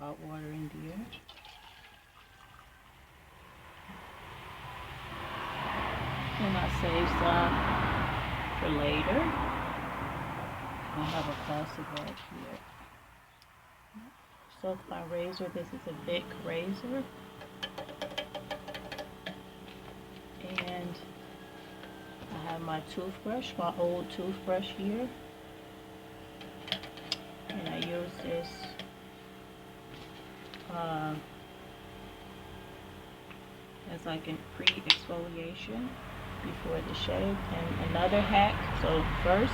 hot water in there. And I save some for later. I have a plastic bag here. So my razor, this is a Bic razor. And I have my toothbrush, my old toothbrush here. And I use this as like a pre-exfoliation before the shave. And another hack, so first,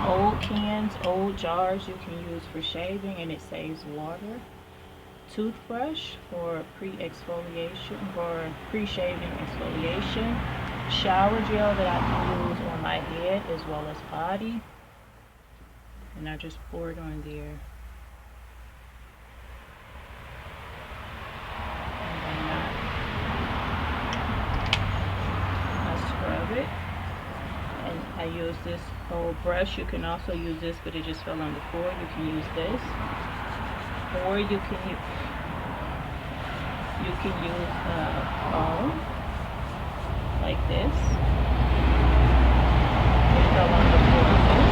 old cans, old jars you can use for shaving and it saves water. Toothbrush for pre-exfoliation, for pre-shaving exfoliation. Shower gel that I can use on my head as well as body. And I just pour it on there. And then I scrub it. And I use this old brush. You can also use this, but it just fell on the floor. You can use this. Or you can use a comb like this. It fell on the floor too.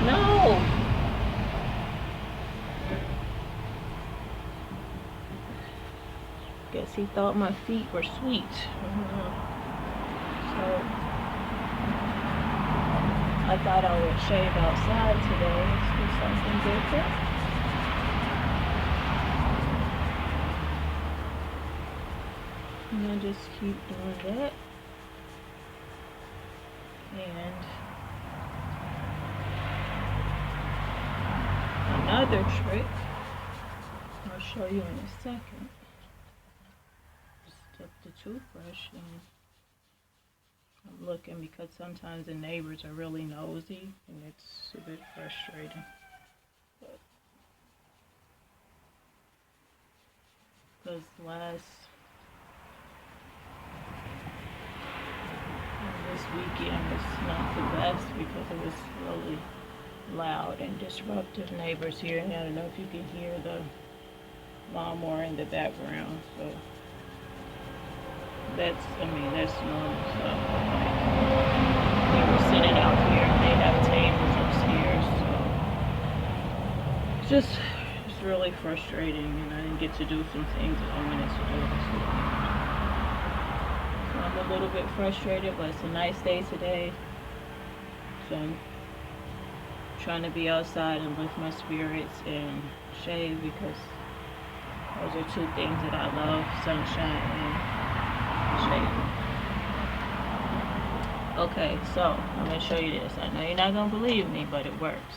No. Guess he thought my feet were sweet. So I thought I would shave outside today. Let's do something different. And I just keep doing that. And another trick I'll show you in a second. Just take the toothbrush and I'm looking because sometimes the neighbors are really nosy and it's a bit frustrating. Because this weekend was not the best because it was really loud and disruptive neighbors here, and I don't know if you can hear the lawnmower in the background, so that's normal stuff. Like, they were sitting out here and they have tables upstairs, so it's really frustrating, and I didn't get to do some things that I wanted to do this weekend. So I'm a little bit frustrated, but it's a nice day today, so I'm trying to be outside and lift my spirits and shave because those are two things that I love, sunshine and shaving. Okay, so I'm going to show you this. I know you're not going to believe me, but it works.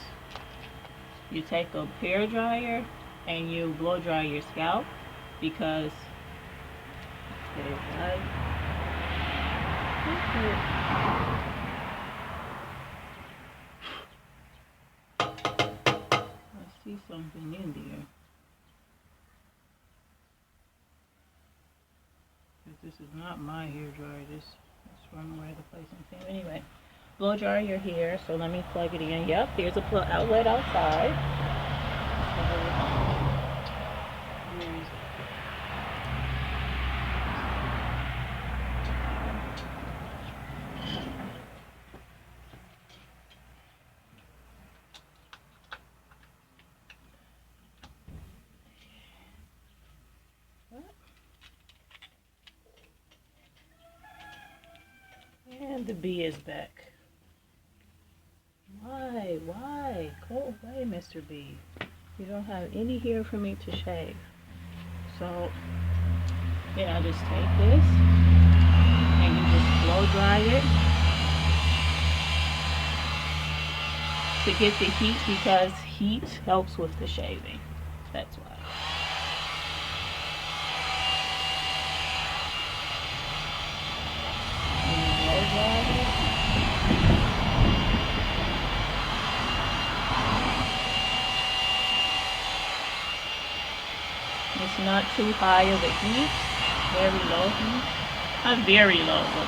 You take a hair dryer and you blow dry your scalp because I see something in there. This is not my hair dryer. This is from where the place I'm saying. Anyway, blow dry your hair. So let me plug it in. Yep, there's a plug outlet outside. And the bee is back. Why? Go away, Mr. B. You don't have any hair for me to shave. So, then I just take this and you just blow dry it to get the heat because heat helps with the shaving. That's why. It's not too high of a heat, very low heat. Not very low, but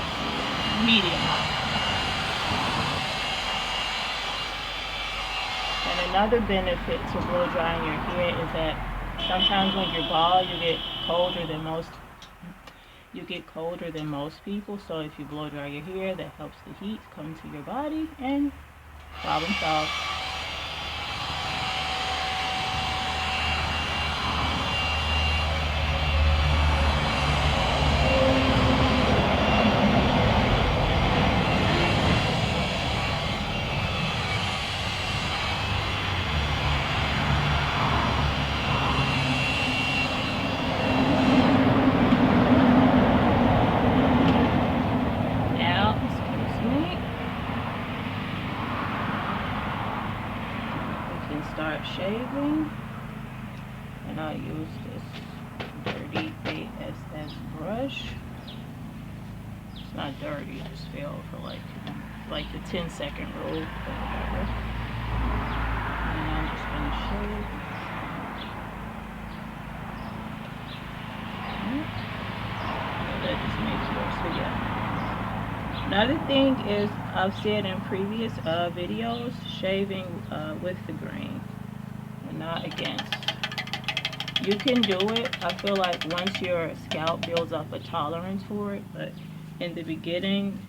medium. another benefit to blow drying your hair is that sometimes when you're bald, you get colder than most people. So if you blow dry your hair, that helps the heat come to your body, and problem solved. Start shaving, and I'll use this dirty ASS brush. It's not dirty, it just failed for like the 10-second rule or whatever. And I'm just gonna shave. So that just makes it worse. So yeah. Another thing is, I've said in previous videos, shaving with the grain and not against. You can do it, I feel like, once your scalp builds up a tolerance for it, but in the beginning,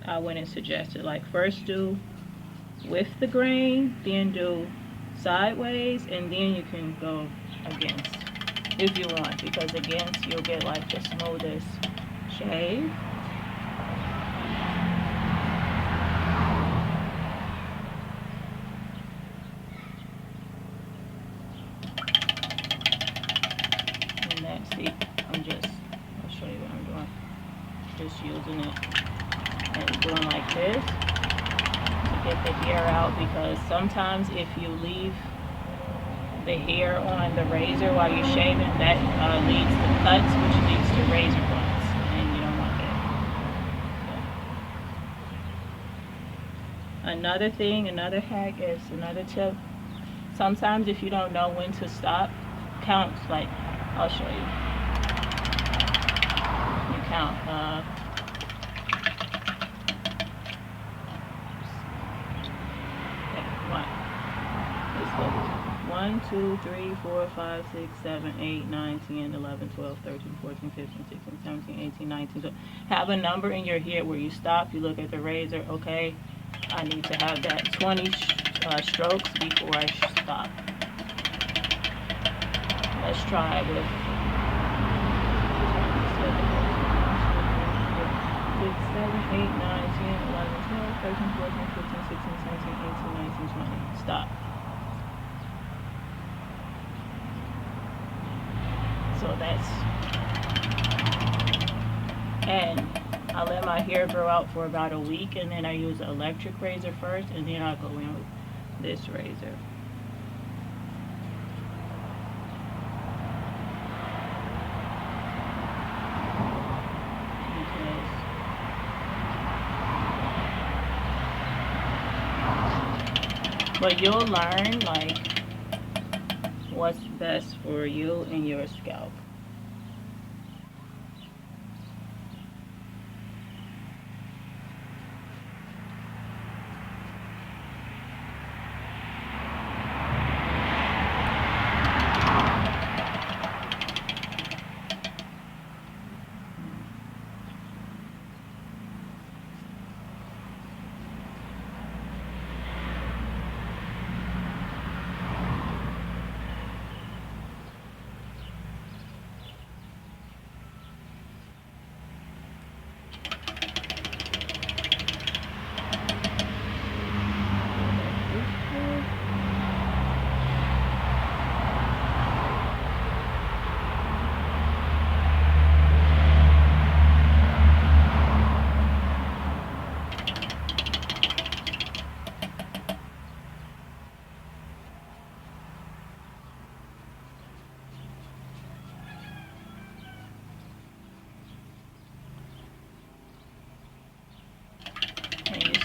I wouldn't suggest it. Like, first do with the grain, then do sideways, and then you can go against if you want, because against you'll get like the smoothest shave. See, I'll show you what I'm doing. Just using it and doing like this to get the hair out, because sometimes if you leave the hair on the razor while you're shaving, that leads to cuts, which leads to razor blunts, and you don't want that. So. Another thing, another hack is, another tip, sometimes if you don't know when to stop, counts, like, I'll show you. You count. Let's go. 1, 2, 3, 4, 5, 6, 7, 8, 9, 10, 11, 12, 13, 14, 15, 16, 17, 18, 19. So have a number in your head where you stop. You look at the razor. Okay, I need to have that 20 strokes before I stop. Let's try it with 6, 7, 8, 9, 10, 11, 12, 13, 14, 15, 16, 17, 18, 19, 20. Stop. So that's, and I let my hair grow out for about a week, and then I use an electric razor first, and then I'll go in with this razor. But you'll learn, like, what's best for you and your scalp.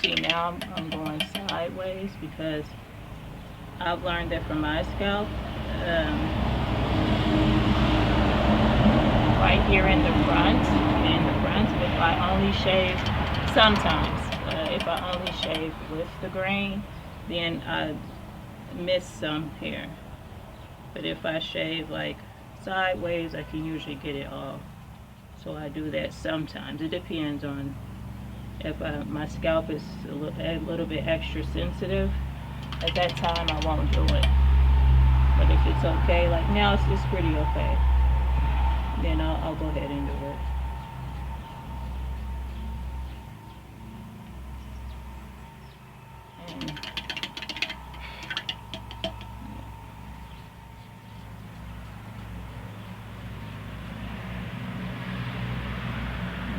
See, now I'm going sideways because I've learned that for my scalp, right here in the front, if I only shave, sometimes, if I only shave with the grain, then miss some hair. But if I shave like sideways, I can usually get it off. So I do that sometimes. It depends on if my scalp is a little bit extra sensitive. At that time, I won't do it. But if it's okay, like now it's pretty okay, then I'll go ahead and do it. And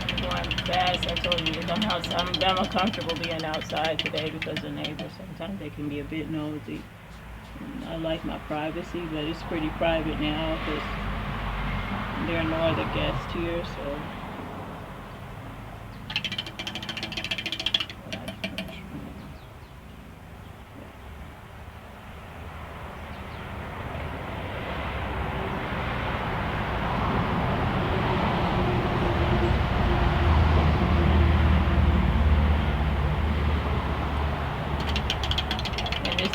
I'm going fast. I told you to come outside. I'm uncomfortable being outside today because the neighbors sometimes they can be a bit nosy. And I like my privacy, but it's pretty private now because there are no other guests here, so.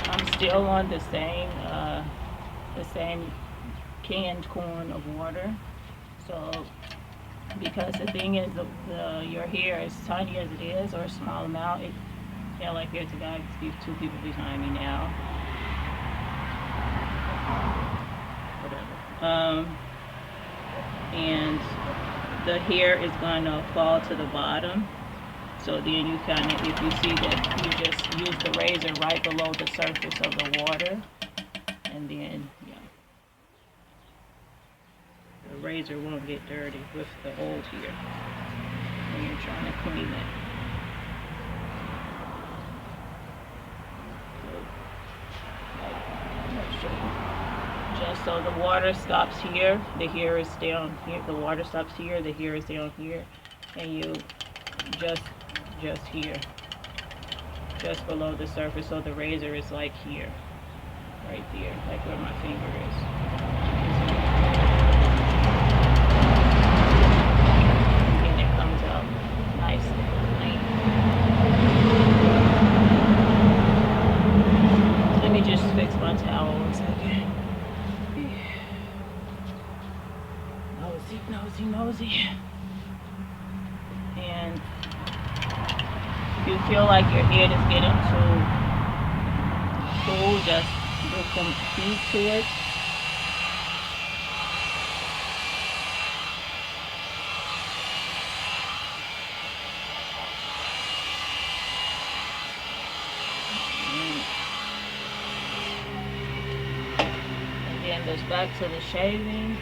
I'm still on the same canned corn of water. So, because the thing is, your hair, as tiny as it is, or a small amount, like there's a guy, these two people behind me now. Whatever. And the hair is gonna fall to the bottom. So then you kind of, if you see that, you just use the razor right below the surface of the water, and then the razor won't get dirty with the old hair when you're trying to clean it. Just so the water stops here, the hair is down here. The water stops here, the hair is down here, and you just here, just below the surface, so the razor is like here, right there, like where my finger is. And it comes out nice and clean. Let me just fix my towel 1 second. Nosy. And if you feel like your head is getting too full, just do some heat to it. And then there's back to the shaving.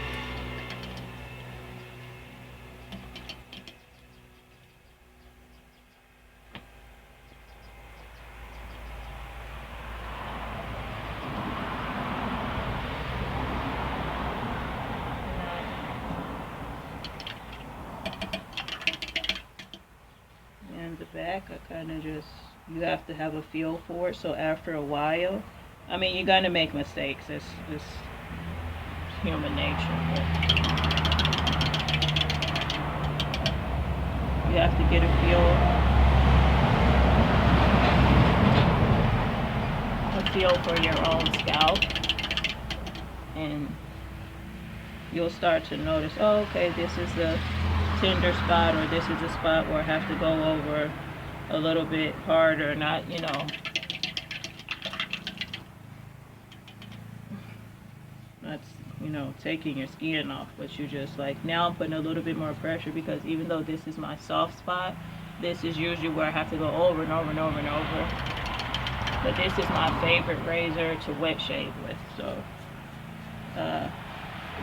Back, I kind of just, you have to have a feel for it. So after a while, I mean, you're gonna make mistakes. It's human nature. But you have to get a feel for your own scalp, and you'll start to notice, oh, okay, this is the tender spot, or this is a spot where I have to go over a little bit harder, not, taking your skin off, but you just like, now I'm putting a little bit more pressure, because even though this is my soft spot, this is usually where I have to go over and over and over and over. But this is my favorite razor to wet shave with, so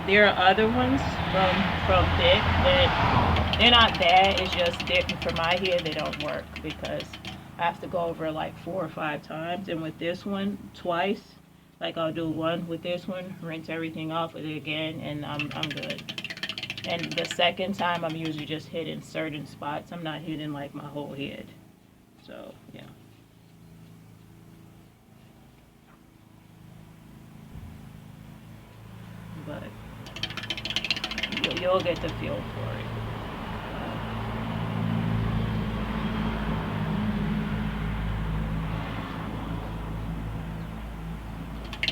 there are other ones from Thick that they're not bad. It's just for my head, they don't work because I have to go over like 4 or 5 times. And with this one, twice. Like I'll do one with this one, rinse everything off with it again, and I'm good. And the second time, I'm usually just hitting certain spots. I'm not hitting like my whole head. So yeah. But you'll get the feel for it.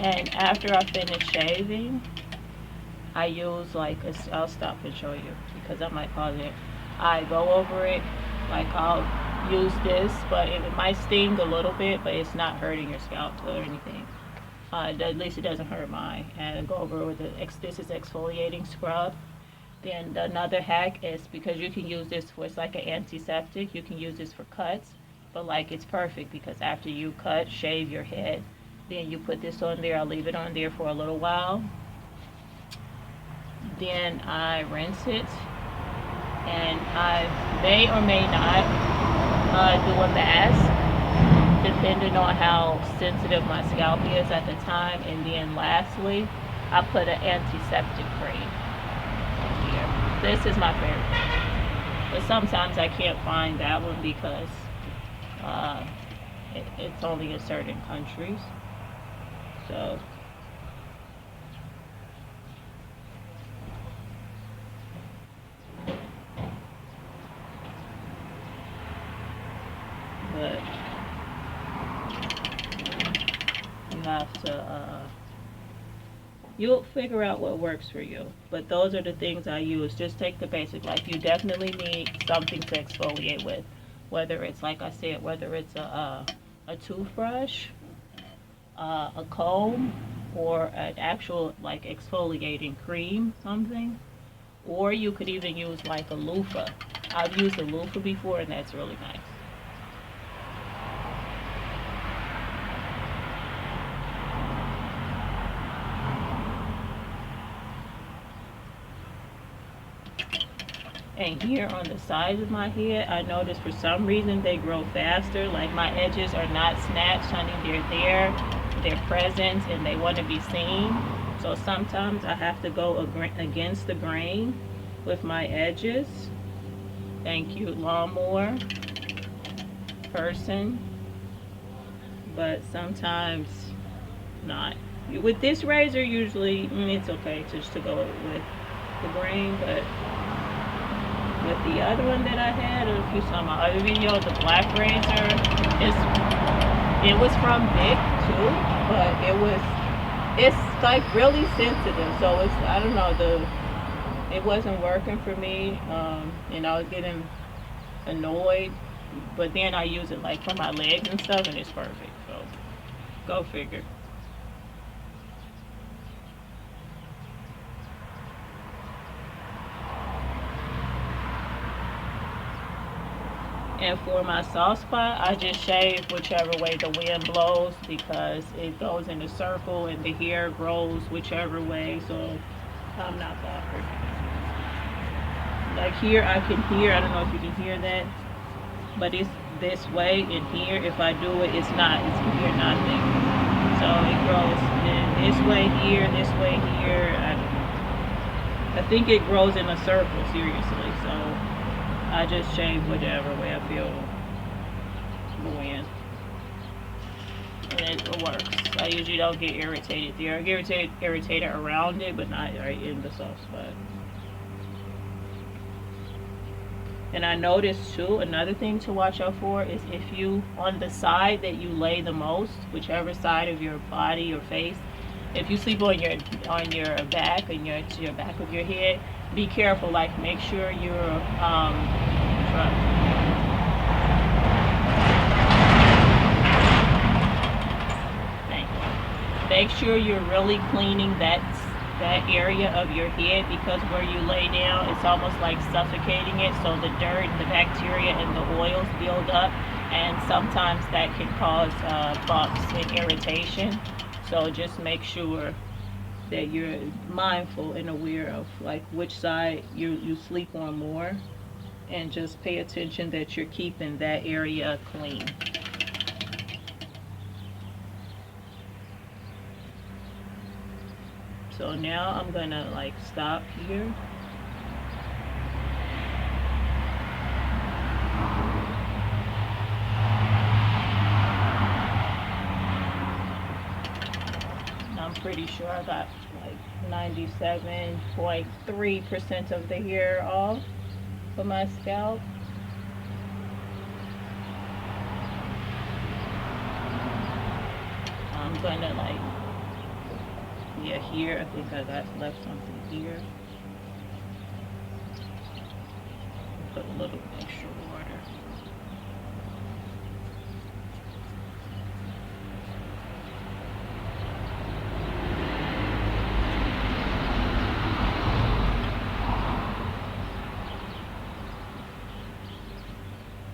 And after I finish shaving, I use like I'll stop and show you because I might pause it. I go over it, like I'll use this, but it might sting a little bit, but it's not hurting your scalp or anything. At least it doesn't hurt mine. And I go over with this is exfoliating scrub. Then another hack is because you can use this for, it's like an antiseptic. You can use this for cuts, but like it's perfect because after you cut, shave your head, then you put this on there. I'll leave it on there for a little while. Then I rinse it, and I may or may not do a mask depending on how sensitive my scalp is at the time. And then lastly, I put an antiseptic cream here. This is my favorite, but sometimes I can't find that one because it's only in certain countries. So but you have to you'll figure out what works for you. But those are the things I use. Just take the basic. Like you definitely need something to exfoliate with, whether it's, like I said, whether it's a toothbrush, a comb, or an actual like exfoliating cream, something. Or you could even use like a loofah. I've used a loofah before, and that's really nice. And here on the sides of my head, I notice for some reason they grow faster. Like my edges are not snatched, honey. They're there, they're present, and they want to be seen. So sometimes I have to go against the grain with my edges. Thank you, lawnmower person. But sometimes not. With this razor, usually it's okay just to go with the grain, but with the other one that I had, or if you saw my other video, the black razor, it was from Vic too, but it's like really sensitive. So it's, I don't know, it wasn't working for me, and I was getting annoyed. But then I use it like for my legs and stuff, and it's perfect. So go figure. And for my soft spot, I just shave whichever way the wind blows because it goes in a circle and the hair grows whichever way, so I'm not bothered. Like here, I can hear, I don't know if you can hear that, but it's this way, and here, if I do it, it's not, it's hear nothing. So it grows this way here. I think it grows in a circle, seriously, so I just shave whichever way I feel the wind. And it works. I usually don't get irritated there. I get irritated around it, but not right in the soft spot. And I noticed too, another thing to watch out for is if you, on the side that you lay the most, whichever side of your body or face, if you sleep on your back and your back of your head, be careful. Like make sure you're make sure you're really cleaning that area of your head, because where you lay down, it's almost like suffocating it. So the dirt, the bacteria, and the oils build up, and sometimes that can cause bumps and irritation. So just make sure that you're mindful and aware of like which side you sleep on more, and just pay attention that you're keeping that area clean. So now I'm gonna like stop here. I'm pretty sure I got like 97.3% of the hair off for my scalp. I'm gonna like Yeah, here I think I got left something here. Put a little extra water.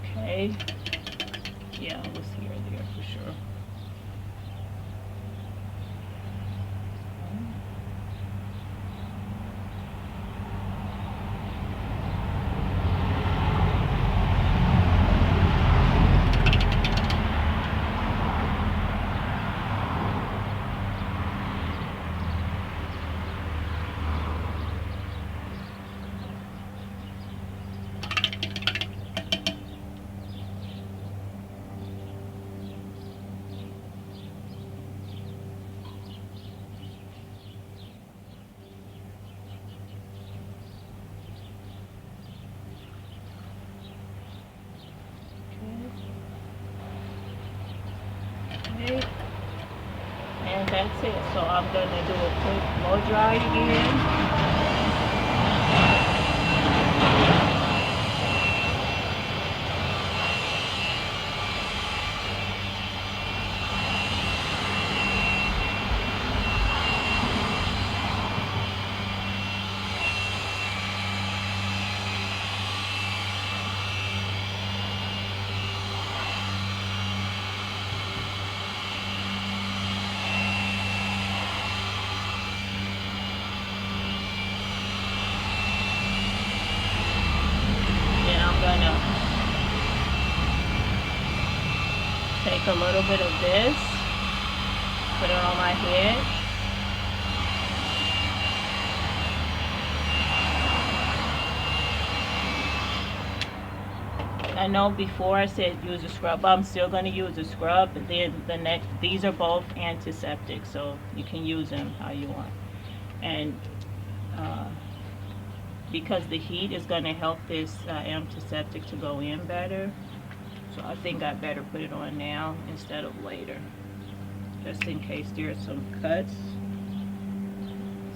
Okay. Yeah, it was here there for sure. Okay. And that's it. So I'm gonna do a quick blow dry again. Then I'm gonna take a little bit of this, put it on my head. I know before I said use a scrub, but I'm still going to use a scrub. But then the next, these are both antiseptic, so you can use them how you want. And because the heat is going to help this antiseptic to go in better, so I think I better put it on now instead of later, just in case there's some cuts.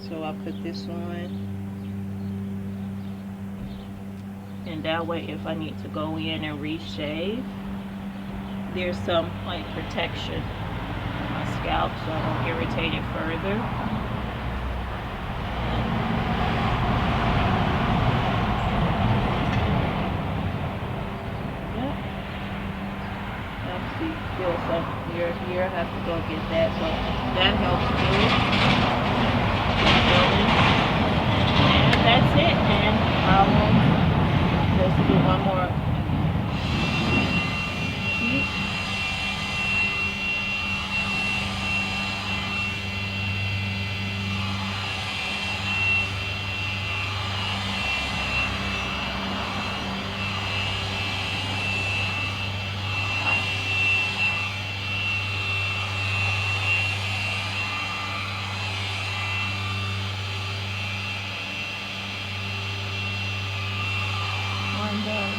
So I put this on. And that way if I need to go in and reshave, there's some like protection on my scalp so I don't irritate it further. Yep. Actually feel something here. I have to go get that, so that helps too. And that's it. And let's do one more.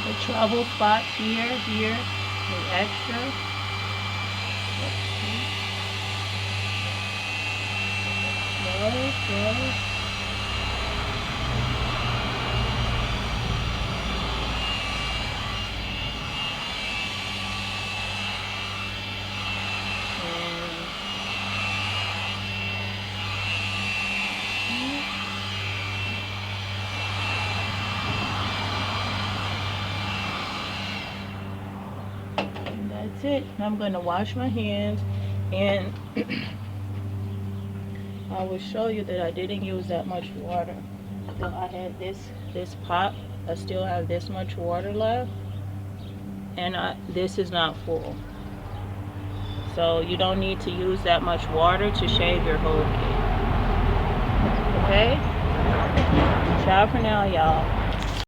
The trouble spots here, the extra. Slow. That's it. I'm going to wash my hands, and I will show you that I didn't use that much water. So I had this pot. I still have this much water left, and this is not full. So you don't need to use that much water to shave your whole head. Okay? Ciao for now, y'all.